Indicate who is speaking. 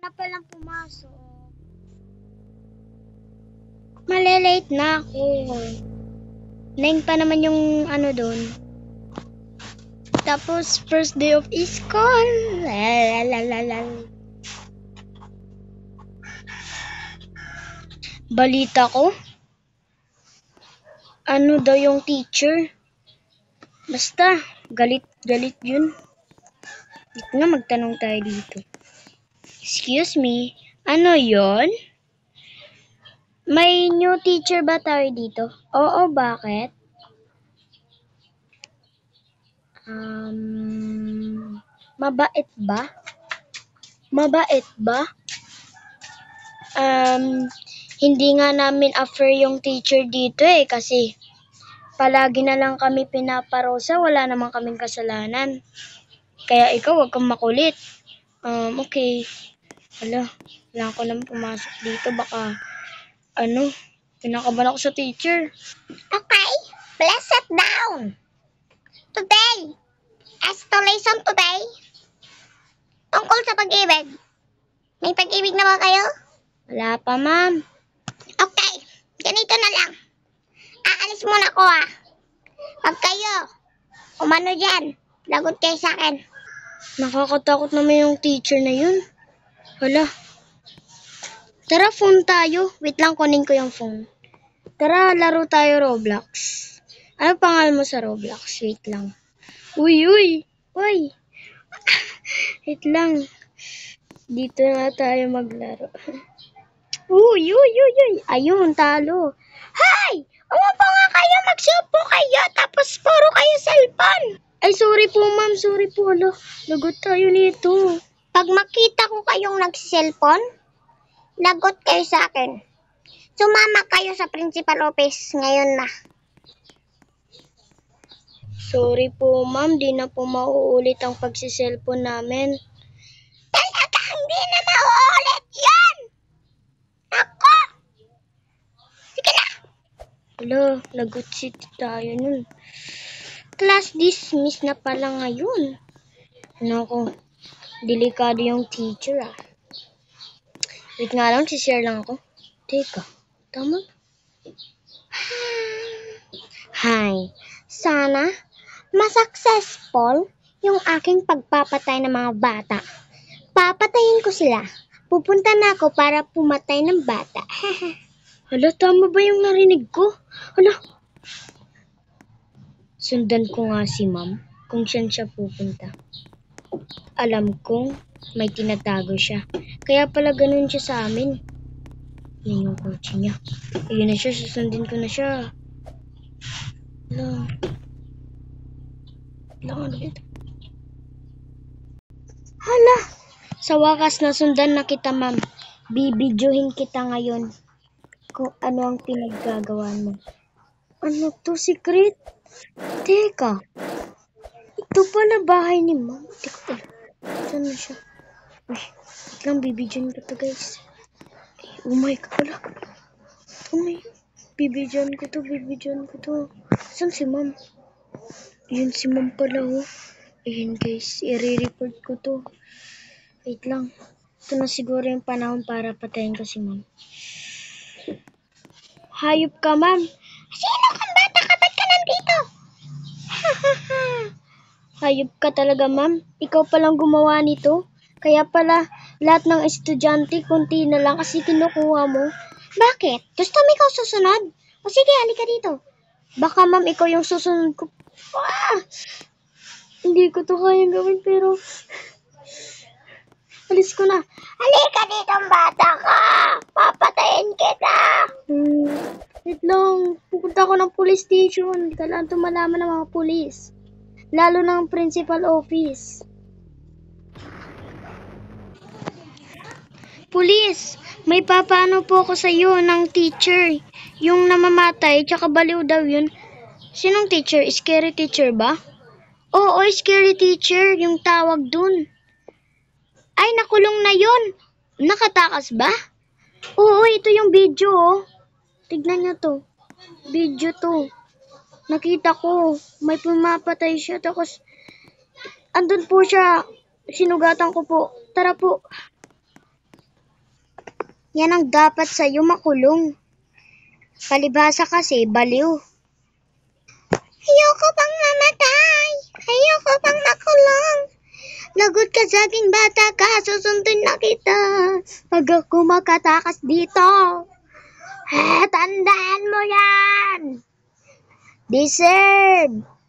Speaker 1: Na palang pumasok. Malilate na ako. 9 pa naman yung ano doon. Tapos first day of school. Balita ko. Ano daw yung teacher? Basta, galit yun. Dito nga magtanong tayo dito. Excuse me, ano yon? May new teacher ba tayo dito? Oo, bakit? Mabait ba? Mabait ba? Hindi nga namin offer yung teacher dito kasi palagi na lang kami pinaparosa, wala naman kaming kasalanan. Kaya ikaw, wag kang makulit. Okay. Kailangan ko naman pumasok dito. Baka, pinakaban ako sa teacher.
Speaker 2: Okay, please sit down. Today, lesson today, tungkol sa pag-ibig. May pag-ibig na ba kayo?
Speaker 1: Wala pa, ma'am.
Speaker 2: Okay, ganito na lang. Aalis muna ako Pag kayo, umano dyan, lagot kayo sa akin.
Speaker 1: Nakakatakot naman yung teacher na yun. Hala. Tara, phone tayo. Wait lang, kunin ko yung phone. Tara, laro tayo Roblox. Ano pangalan mo sa Roblox? Wait lang. Uy! Wait lang. Dito na tayo maglaro. Uy! Ayun, talo.
Speaker 2: Hay! Umupo nga kayo, magsupo kayo, tapos puro kayo cellphone.
Speaker 1: Ay, sorry po, ma'am. Sorry po. Lagot tayo nito.
Speaker 2: Pag makita ko kayong nag-cellphone, lagot kayo sa akin. Sumama kayo sa principal office ngayon na.
Speaker 1: Sorry po, ma'am. Di na po mauulit ang pagsiselfon namin.
Speaker 2: Talaga, hindi na mauulit yan! Ako! Sige na!
Speaker 1: Hala, lagot si tayo nun. Class dismiss na pala ngayon. Naku, delikado yung teacher Wait nga lang, share lang ako. Teka, tama?
Speaker 2: Hi, sana masuccessful yung aking pagpapatay ng mga bata. Papatayin ko sila. Pupunta na ako para pumatay ng bata.
Speaker 1: Hala, tama ba yung narinig ko? Hala. Sundan ko nga si ma'am kung saan siya pupunta. Alam kong may tinatago siya. Kaya pala ganun siya sa amin. Yan yung kotse niya. Ayun na siya, susundin ko na siya. Hala! Sa wakas nasundan na kita, ma'am. Bibidyohin kita ngayon kung ano ang pinaggagawa mo. Ano to, secret? Teka. Ito pala bahay ni ma'am. Teka pala. Saan na siya? Uy, wait lang, bibidyohin ko to, guys. Oh my God, pala. Bibidyohin ko to. Saan si ma'am? Yun si ma'am pala, Ayan, guys. I-report ko to. Wait lang. Ito na siguro yung panahon para patayin ko si ma'am. Hayop ka, ma'am.
Speaker 2: Sino kang bata ka? Ba't ka nandito?
Speaker 1: Hayop ka talaga, ma'am. Ikaw palang gumawa nito. Kaya pala, lahat ng estudyante, konti na lang kasi kinukuha mo.
Speaker 2: Bakit? Gusto mo ikaw susunod? O sige, halika dito.
Speaker 1: Baka, ma'am, ikaw yung susunod ko. Hindi ko to kayang gawin, pero alis ko na.
Speaker 2: Halika dito, bata ka! Papatayin kita!
Speaker 1: Wait lang. Pupunta ako ng police station. Kailangan ito malaman ng mga police. Lalo ng principal office. Police, may papaano po ako sa iyo ng teacher. Yung namamatay, tsaka baliw daw yun. Sinong teacher? Scary teacher ba? Oo, scary teacher. Yung tawag dun. Ay, nakulong na yun. Nakatakas ba? Oo, ito yung video, Tignan nyo to. Video to. Nakita ko. May pumapatay siya. Tapos, andun po siya. Sinugatan ko po. Tara po. Yan ang dapat sa'yo, makulong. Palibhasa kasi, baliw.
Speaker 2: Ayoko pang mamatay. Ayoko pang makulong. Lagot ka sa aking bata ka, susundin na kita. Pag ako makatakas dito. Tandaan mo yan.
Speaker 1: Deserve.